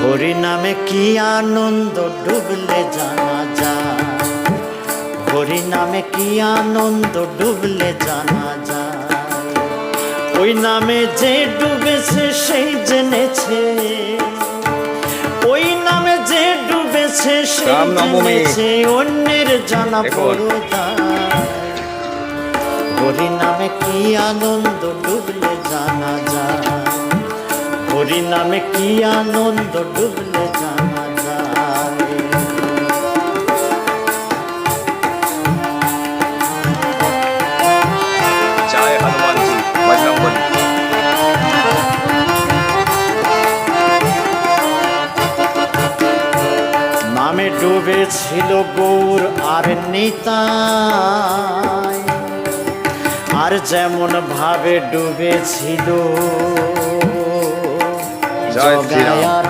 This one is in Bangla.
হরি নামে কি আনন্দ ডুবলে জানা যায়, হরি নামে কি আনন্দ ডুবলে জানা যায়। ওই নামে যে ডুবেছে সেই জেনেছে, ওই নামে যে ডুবেছে সেই জেনেছে, অন্যের জানা বড় দায়। হরি নামে কি আনন্দ ডুবলে জানা যায়, হরি নামে কি আনন্দ ডুবলে জানা যায়। জয় হনুমানজি, বজরংবলী। নামে ডুবেছিল গৌর আর নিতাই, আর যেমন ভাবে ডুবেছিল জগায় আর